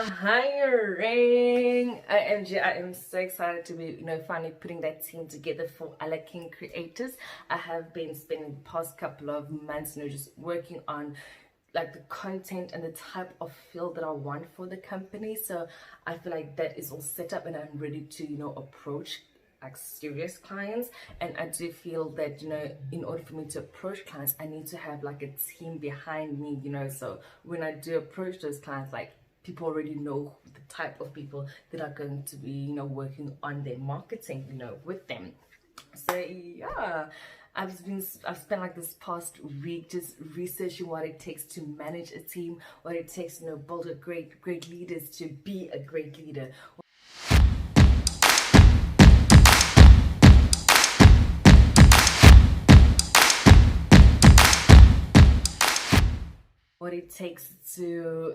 hiring. I am so excited to be, finally putting that team together for Alaking Creatives. I have been spending the past couple of months, just working on like the content and the type of field that I want for the company. So I feel like that is all set up and I'm ready to, approach like serious clients. And I do feel that in order for me to approach clients, I need to have like a team behind me, so when I do approach those clients, like people already know the type of people that are going to be working on their marketing with them. So yeah, I've spent like this past week just researching what it takes to manage a team, what it takes build a great leaders to be a great leader. What it takes to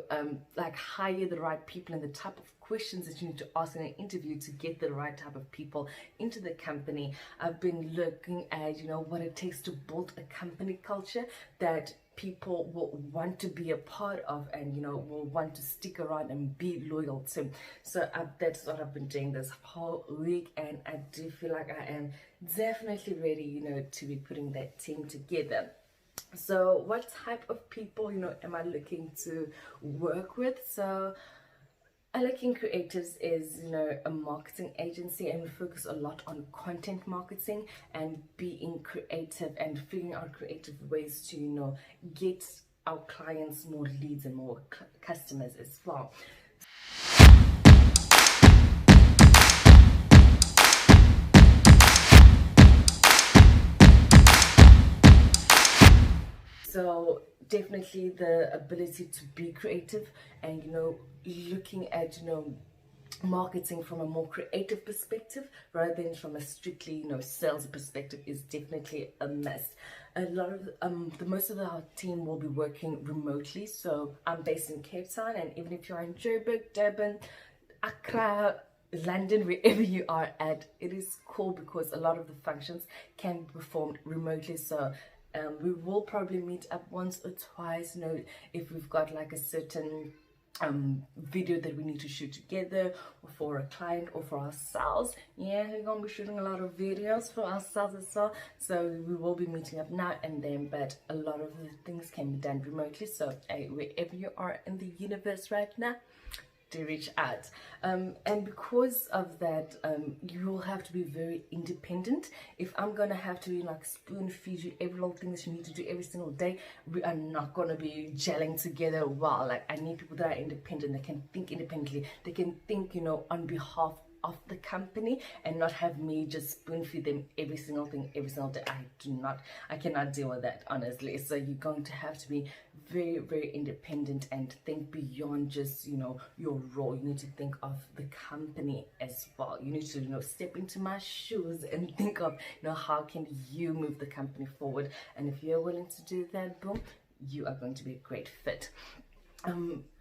like hire the right people and the type of questions that you need to ask in an interview to get the right type of people into the company. I've been looking at what it takes to build a company culture that people will want to be a part of and will want to stick around and be loyal to. So that's what I've been doing this whole week, and I do feel like I am definitely ready to be putting that team together. So what type of people am I looking to work with? So Alaking Creatives is a marketing agency, and we focus a lot on content marketing and being creative and figuring out creative ways to get our clients more leads and more customers as well. So definitely the ability to be creative and looking at marketing from a more creative perspective rather than from a strictly sales perspective is definitely a must. A lot of the most of our team will be working remotely, so I'm based in Cape Town, and even if you're in Joburg, Durban, Accra, London, wherever you are at, it is cool because a lot of the functions can be performed remotely. So we will probably meet up once or twice, if we've got like a certain video that we need to shoot together, or for a client or for ourselves. Yeah, we're gonna be shooting a lot of videos for ourselves as well, so we will be meeting up now and then, but a lot of the things can be done remotely. So wherever you are in the universe right now, to reach out, and because of that, you will have to be very independent. If I'm gonna have to like spoon feed you every little thing that you need to do every single day, we are not gonna be gelling together well. Like I need people that are independent, that can think independently, they can think on behalf of the company and not have me just spoon feed them every single thing every single day. I cannot deal with that, honestly. So you're going to have to be very independent and think beyond just your role. You need to think of the company as well. You need to step into my shoes and think of how can you move the company forward. And if you're willing to do that, boom, you are going to be a great fit.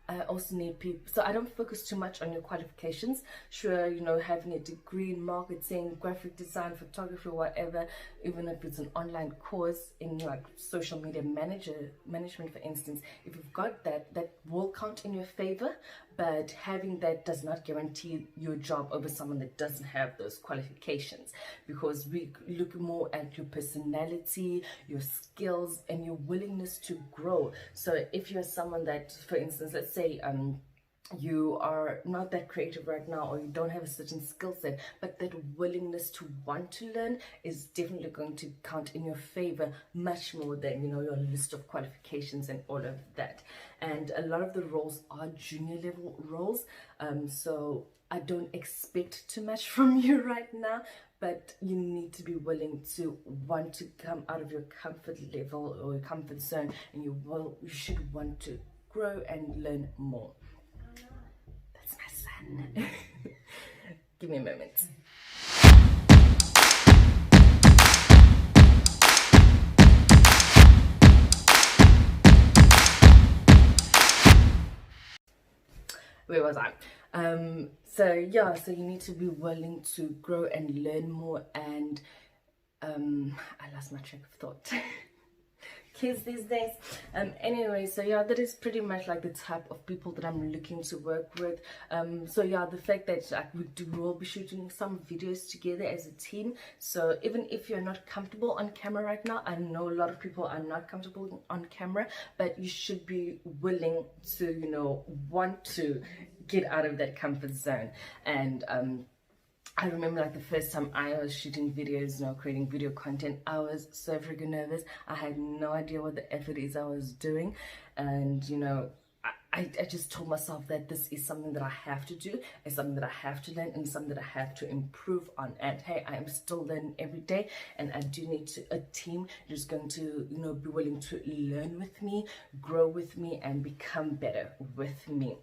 I also need people, so I don't focus too much on your qualifications. Sure, having a degree in marketing, graphic design, photography, whatever, even if it's an online course in like social media management, for instance, if you've got that, that will count in your favor. But having that does not guarantee your job over someone that doesn't have those qualifications, because we look more at your personality, your skills, and your willingness to grow. So if you're someone that, for instance, let's say you are not that creative right now, or you don't have a certain skill set, but that willingness to want to learn is definitely going to count in your favor much more than your list of qualifications and all of that. And a lot of the roles are junior level roles, so I don't expect too much from you right now, but you need to be willing to want to come out of your comfort level or your comfort zone, and you should want to grow and learn more. That's my son. Give me a moment. Where was I? So yeah, so you need to be willing to grow and learn more, and I lost my track of thought. kids these days. Anyway, so yeah, that is pretty much like the type of people that I'm looking to work with. So yeah, the fact that like we will be shooting some videos together as a team. So even if you're not comfortable on camera right now, I know a lot of people are not comfortable on camera, but you should be willing to, you know, want to get out of that comfort zone. And I remember like the first time I was shooting videos, you know, creating video content, I was so freaking nervous. I had no idea what the effort is I was doing. And, you know, I just told myself that this is something that I have to do, it's something that I have to learn, and something that I have to improve on. And hey, I am still learning every day, and I do need a team who's going to, you know, be willing to learn with me, grow with me, and become better with me.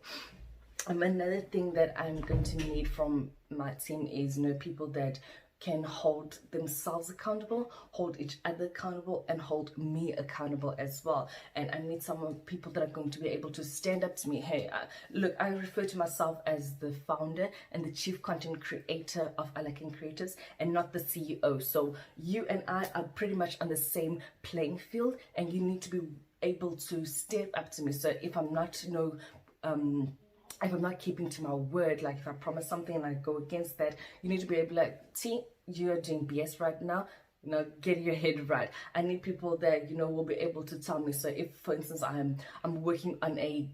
Another thing that I'm going to need from my team is, you know, people that can hold themselves accountable, hold each other accountable, and hold me accountable as well. And I need some people that are going to be able to stand up to me. Hey, look, I refer to myself as the founder and the chief content creator of Alaking Creatives, and not the CEO. So you and I are pretty much on the same playing field, and you need to be able to step up to me. So if I'm not, you know, if I'm not keeping to my word, like if I promise something and I go against that, you need to be able to like, T, you're doing BS right now, you know, get your head right. I need people that, you know, will be able to tell me. So if, for instance, I'm working on a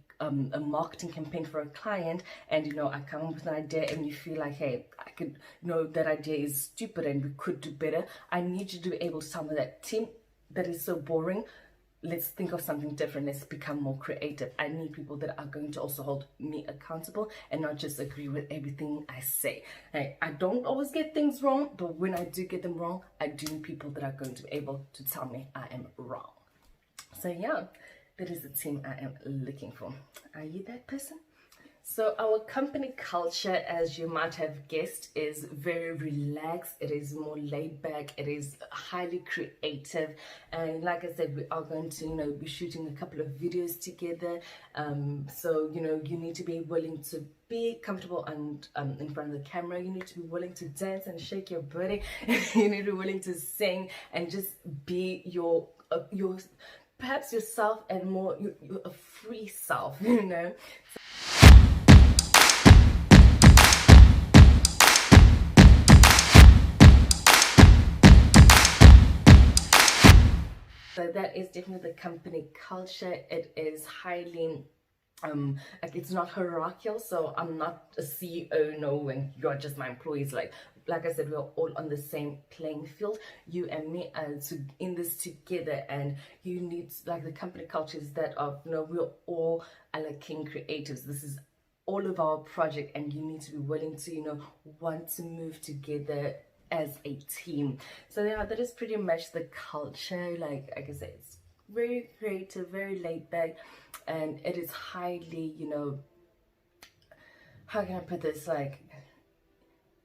marketing campaign for a client, and, you know, I come up with an idea and you feel like, hey, I could, you know, that idea is stupid and we could do better, I need you to be able to tell me that, Tim, that is so boring. Let's think of something different. Let's become more creative. I need people that are going to also hold me accountable and not just agree with everything I say. Hey, I don't always get things wrong, but when I do get them wrong, I do need people that are going to be able to tell me I am wrong. So yeah, that is the team I am looking for. Are you that person? So our company culture, as you might have guessed, is very relaxed. It is more laid back. It is highly creative. And like I said, we are going to, you know, be shooting a couple of videos together. So, you know, you need to be willing to be comfortable and in front of the camera. You need to be willing to dance and shake your booty. You need to be willing to sing and just be your perhaps yourself, and more you're a free self, you know. So that is definitely the company culture. It is highly like, it's not hierarchical. So I'm not a CEO, no, and you're just my employees. Like I said, we're all on the same playing field. You and me are in this together, and you need, like, the company culture is that of, you know, we're all Alaking Creatives. This is all of our project, and you need to be willing to, you know, want to move together as a team. So yeah, that is pretty much the culture. Like I said, it's very creative, very laid back, and it is highly, you know, how can I put this, like,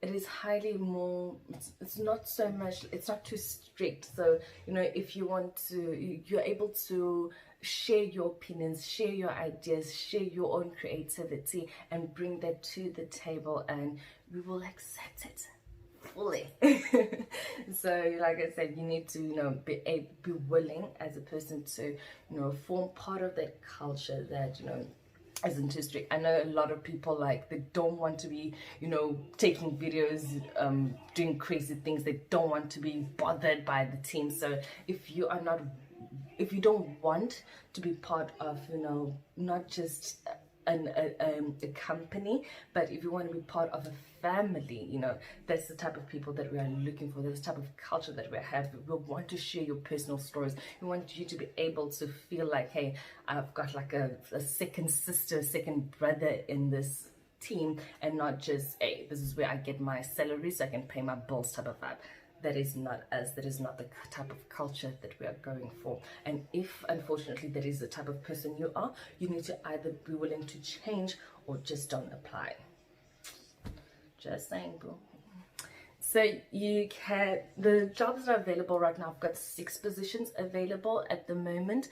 it is highly more, it's not so much, it's not too strict. So, you know, if you want to, you're able to share your opinions, share your ideas, share your own creativity, and bring that to the table, and we will accept it fully. So like I said, you need to, you know, be willing as a person to, you know, form part of that culture that, you know, isn't too strict. I know a lot of people, like, they don't want to be, you know, taking videos, doing crazy things. They don't want to be bothered by the team. So if you don't want to be part of, you know, not just a company, but if you want to be part of a family, you know, that's the type of people that we are looking for. That's the type of culture that we have. We want to share your personal stories. We want you to be able to feel like, hey, I've got like a second sister, second brother in this team, and not just, hey, this is where I get my salary so I can pay my bills type of vibe. That is not us. That is not the type of culture that we are going for. And if, unfortunately, that is the type of person you are, you need to either be willing to change or just don't apply. Just saying, boo. So the jobs that are available right now, I've got 6 positions available at the moment.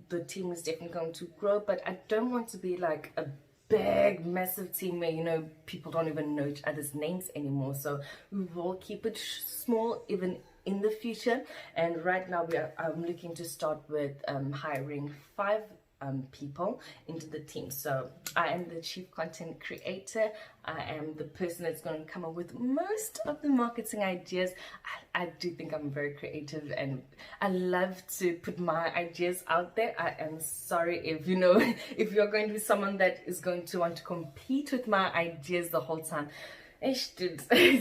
The team is definitely going to grow, but I don't want to be like a big massive team where, you know, people don't even know each other's names anymore. So we will keep it small even in the future. And right now I'm looking to start with hiring 5 people into the team. So I am the chief content creator. I am the person that's going to come up with most of the marketing ideas. I do think I'm very creative and I love to put my ideas out there. I am sorry if, you know, if you're going to be someone that is going to want to compete with my ideas the whole time, it's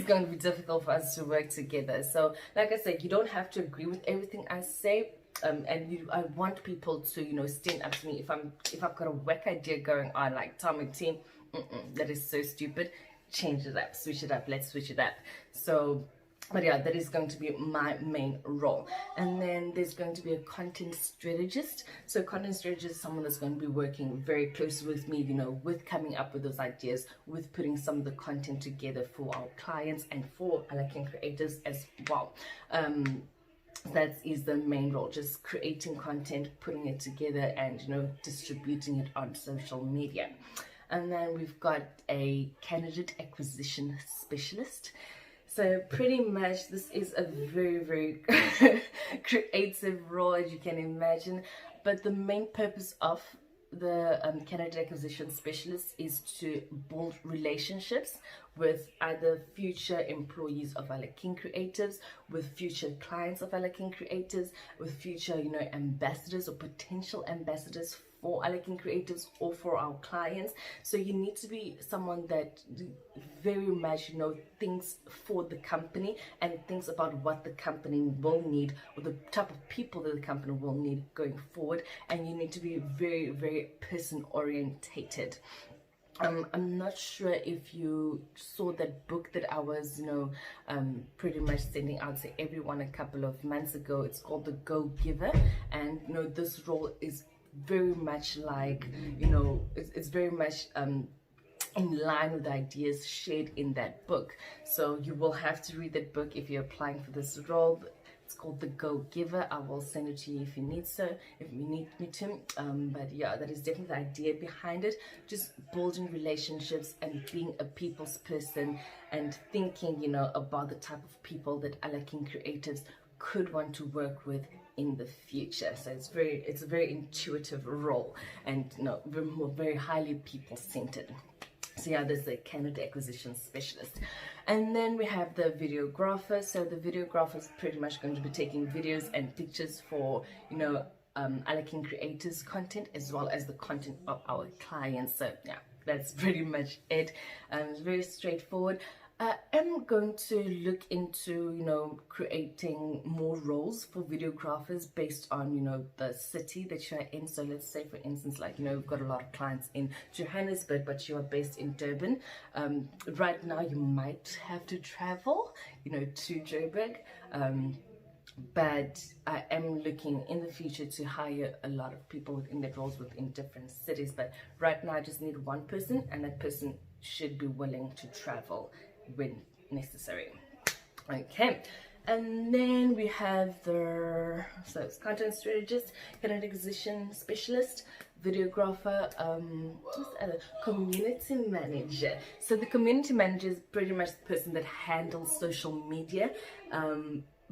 going to be difficult for us to work together. So like I said, you don't have to agree with everything I say. I want people to, you know, stand up to me if I've got a whack idea going on, like tell me, team, that is so stupid, change it up, switch it up, let's switch it up. So but yeah, that is going to be my main role. And then there's going to be a content strategist. So content strategist is someone that's going to be working very closely with me, you know, with coming up with those ideas, with putting some of the content together for our clients and for Alaking Creatives as well. That is the main role, just creating content, putting it together, and, you know, distributing it on social media. And then we've got a candidate acquisition specialist. So pretty much this is a very, very creative role, as you can imagine. But the main purpose of the candidate acquisition specialist is to build relationships with either future employees of Alaking Creatives, with future clients of Alaking Creatives, with future, you know, ambassadors or potential ambassadors for Alaking Creatives or for our clients. So you need to be someone that very much, you know, thinks for the company and thinks about what the company will need or the type of people that the company will need going forward. And you need to be very, very person orientated. I'm not sure if you saw that book that I was, you know, pretty much sending out to everyone a couple of months ago. It's called The Go Giver, and, you know, this role is very much like, you know, it's very much in line with the ideas shared in that book. So you will have to read that book if you're applying for this role. It's called The Go Giver. I will send it to you if you need me to. But yeah, that is definitely the idea behind it. Just building relationships and being a people's person and thinking, you know, about the type of people that Alaking Creatives could want to work with in the future. So it's a very intuitive role, and, you know, very highly people-centered. So yeah, there's the candidate acquisition specialist. And then we have the videographer. So the videographer is pretty much going to be taking videos and pictures for, you know, Alaking Creators content as well as the content of our clients. So yeah, that's pretty much it. It's very straightforward. I'm going to look into, you know, creating more roles for videographers based on, you know, the city that you're in. So let's say, for instance, like, you know, we've got a lot of clients in Johannesburg, but you are based in Durban. Right now you might have to travel, you know, to Joburg. But I am looking in the future to hire a lot of people within their roles within different cities. But right now I just need one person, and that person should be willing to travel when necessary. Okay, and then we have so it's content strategist, content acquisition specialist, videographer, what's the other? Community manager. So the community manager is pretty much the person that handles social media,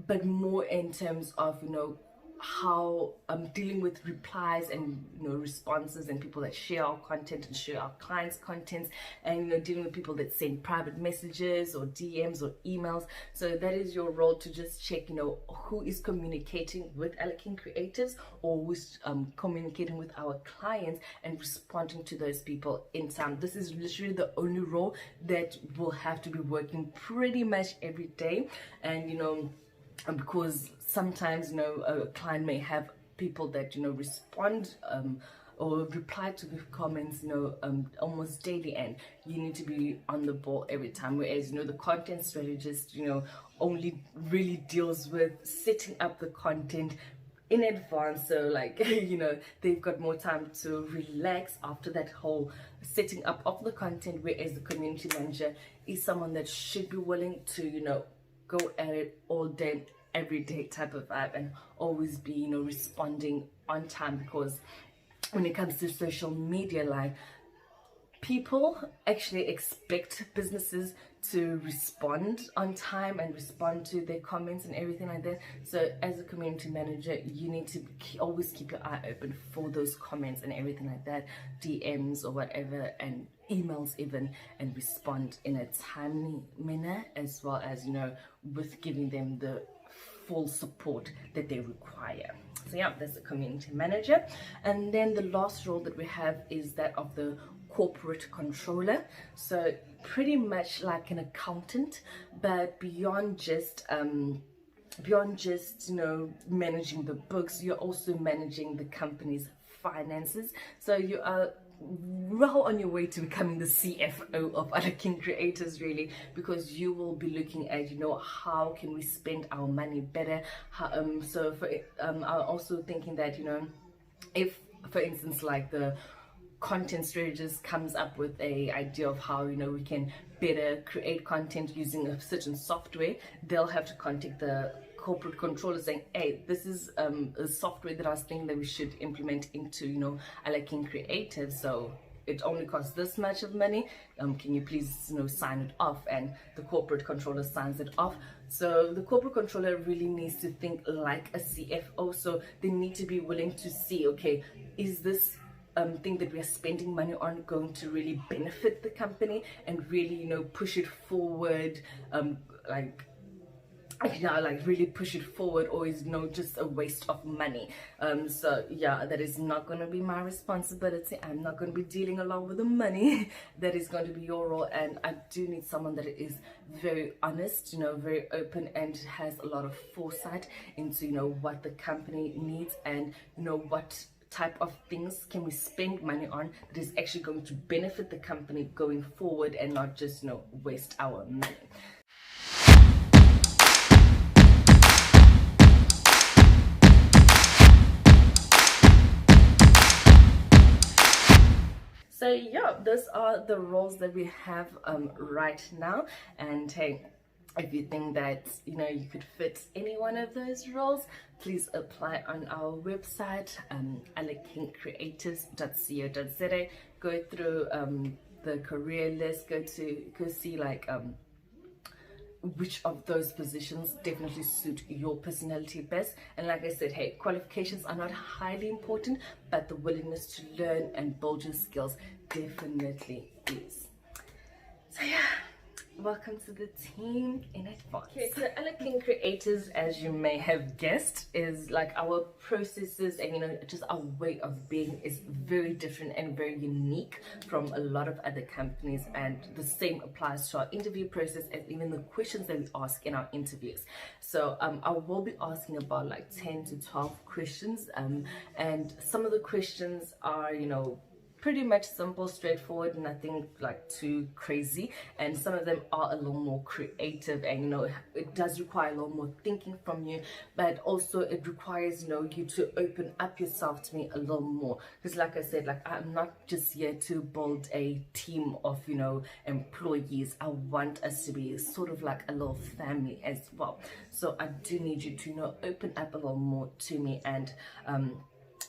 but more in terms of, you know, how dealing with replies and, you know, responses and people that share our content and share our clients' content, and, you know, dealing with people that send private messages or DMs or emails. So that is your role, to just check, you know, who is communicating with Alaking Creatives or who's communicating with our clients and responding to those people in time. This is literally the only role that will have to be working pretty much every day. And, you know, because sometimes, you know, a client may have people that, you know, respond or reply to the comments, you know, almost daily, and you need to be on the ball every time. Whereas, you know, the content strategist, you know, only really deals with setting up the content in advance. So, like, you know, they've got more time to relax after that whole setting up of the content. Whereas the community manager is someone that should be willing to, you know, go at it all day, every day type of vibe, and always be, you know, responding on time. Because when it comes to social media, like, people actually expect businesses to respond on time and respond to their comments and everything like that. So as a community manager, you need to always keep your eye open for those comments and everything like that, DMs or whatever, and emails even, and respond in a timely manner, as well as, you know, with giving them the full support that they require. So yeah, that's the community manager. And then the last role that we have is that of the corporate controller. So pretty much like an accountant, but beyond just you know, managing the books, you're also managing the company's finances. So you are well on your way to becoming the CFO of Alaking Creatives, really, because you will be looking at, you know, how can we spend our money better. So for I'm also thinking that, you know, if for instance like the content strategist comes up with a idea of how, you know, we can better create content using a certain software, they'll have to contact the corporate controller saying, hey, this is a software that I was thinking that we should implement into, you know, Alaking Creatives. So it only costs this much of money. Can you please, you know, sign it off? And the corporate controller signs it off. So the corporate controller really needs to think like a CFO. So they need to be willing to see, okay, is this thing that we are spending money on going to really benefit the company and really, you know, push it forward, like really push it forward, or is, you know, just a waste of money. So yeah, that is not going to be my responsibility. I'm not going to be dealing along with the money. That is going to be your role. And I do need someone that is very honest, you know, very open, and has a lot of foresight into, you know, what the company needs, and, you know, what type of things can we spend money on that is actually going to benefit the company going forward, and not just, you know, waste our money. So yeah, those are the roles that we have right now. And hey, if you think that, you know, you could fit any one of those roles, please apply on our website, alakingcreatives.co.za. Go through the career list, go see like which of those positions definitely suit your personality best. And like I said, hey, qualifications are not highly important, but the willingness to learn and build your skills definitely is. So yeah, welcome to the team in advance. Okay, so Alaking Creatives, as you may have guessed, is like our processes and, you know, just our way of being is very different and very unique from a lot of other companies. And the same applies to our interview process and even the questions that we ask in our interviews. So I will be asking about like 10 to 12 questions, and some of the questions are, you know, pretty much simple, straightforward, nothing like too crazy, and some of them are a little more creative, and, you know, it does require a little more thinking from you, but also it requires, you know, you to open up yourself to me a little more, because like I said, like, I'm not just here to build a team of, you know, employees. I want us to be sort of like a little family as well. So I do need you to, you know, open up a little more to me, and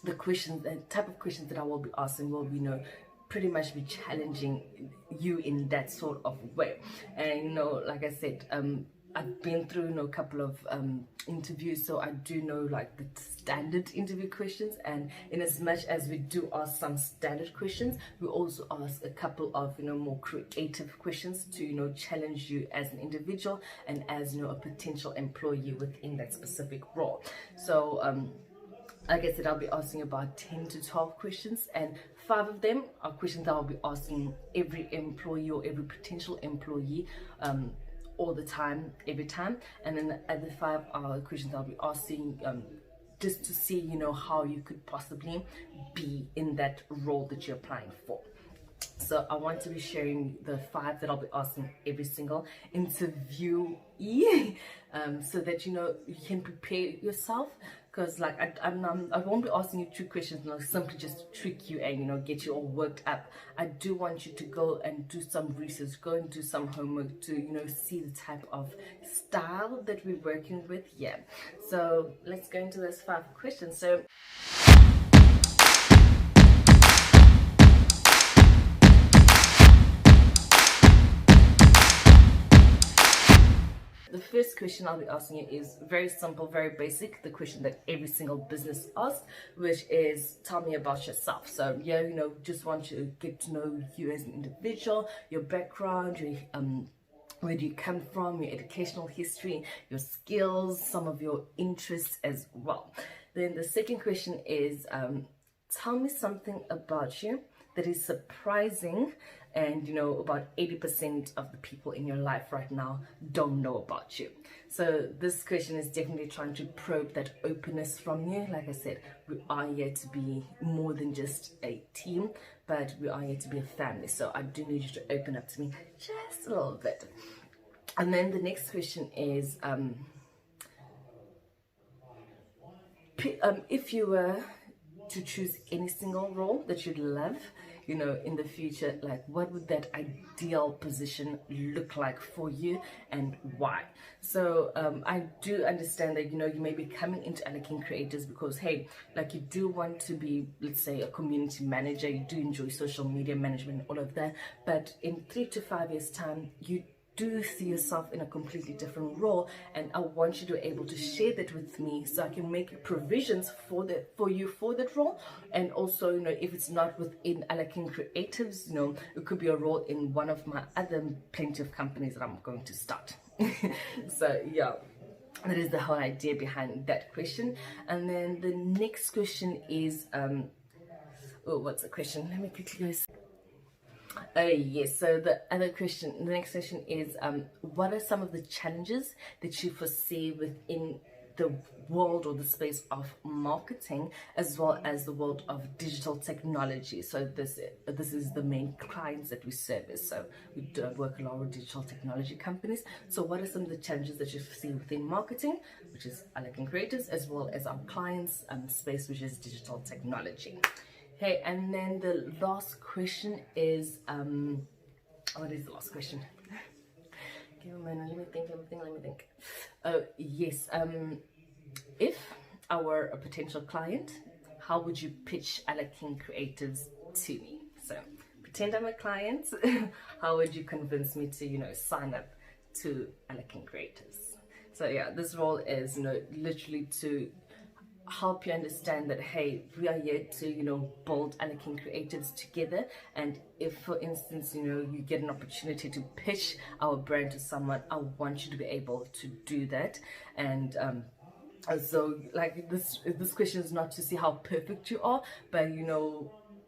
the questions, the type of questions that I will be asking will be, you know, pretty much be challenging you in that sort of way. And, you know, like I said, I've been through, you know, a couple of interviews, so I do know like the standard interview questions. And in as much as we do ask some standard questions, we also ask a couple of, you know, more creative questions to, you know, challenge you as an individual and as, you know, a potential employee within that specific role. So like I said, I'll be asking about 10 to 12 questions, and 5 of them are questions that I'll be asking every employee or every potential employee all the time, every time. And then the other 5 are questions I'll be asking just to see, you know, how you could possibly be in that role that you're applying for. So I want to be sharing the 5 that I'll be asking every single interviewee, so that, you know, you can prepare yourself. Because like I won't be asking you 2 questions, you know, simply just to trick you and, you know, get you all worked up. I do want you to go and do some research, go and do some homework to, you know, see the type of style that we're working with here. So let's go into those 5 questions. So first question I'll be asking you is very simple, very basic, the question that every single business asks, which is tell me about yourself. So yeah, just want to get to know you as an individual, your background, your where do you come from, your educational history, your skills, some of your interests as well. Then the second question is tell me something about you that is surprising and about 80% of the people in your life right now don't know about you. So this question is definitely trying to probe that openness from you. Like I said, we are here to be more than just a team, but we are here to be a family. So I do need you to open up to me just a little bit. And then the next question is if you were to choose any single role that you'd love, in the future, like what would that ideal position look like for you and why? So I do understand that, you may be coming into Alaking Creatives because, hey, like you do want to be, let's say, a community manager, you do enjoy social media management, all of that, but in 3 to 5 years time, you do see yourself in a completely different role, and I want you to be able to share that with me so I can make provisions for you for that role. And also, if it's not within Alaking Creatives, it could be a role in one of my other plenty of companies that I'm going to start. So yeah, that is the whole idea behind that question. And then the next question is what's the question? Let me quickly go. Yes, so the next question is what are some of the challenges that you foresee within the world or the space of marketing, as well as the world of digital technology? So this is the main clients that we service. So we do work a lot with digital technology companies. So what are some of the challenges that you foresee within marketing, which is Alaking Creatives, as well as our clients space, which is digital technology? Okay, and then the last question is what is the last question? Give a minute, let me think. Oh yes, if I were a potential client, how would you pitch Alaking Creatives to me? So pretend I'm a client. How would you convince me to sign up to Alaking Creatives? So yeah, this role is literally to help you understand that, hey, we are here to build Alaking Creatives together. And if, for instance, you get an opportunity to pitch our brand to someone, I want you to be able to do that. And so like this question is not to see how perfect you are, but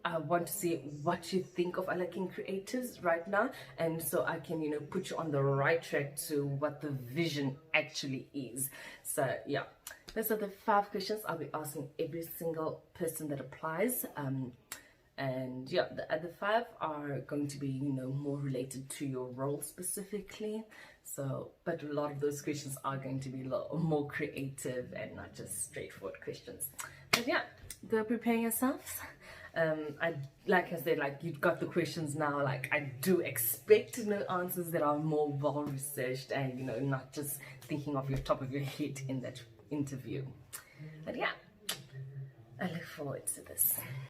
I want to see what you think of Alaking Creatives right now, and so I can put you on the right track to what the vision actually is. So yeah, those are the 5 questions I'll be asking every single person that applies. And yeah, the other 5 are going to be more related to your role specifically. So, but a lot of those questions are going to be a lot more creative and not just straightforward questions. But yeah, go prepare yourselves. Like I said, like you've got the questions now. Like I do expect to know answers that are more well researched and not just thinking off your top of your head in that interview. But yeah, I look forward to this.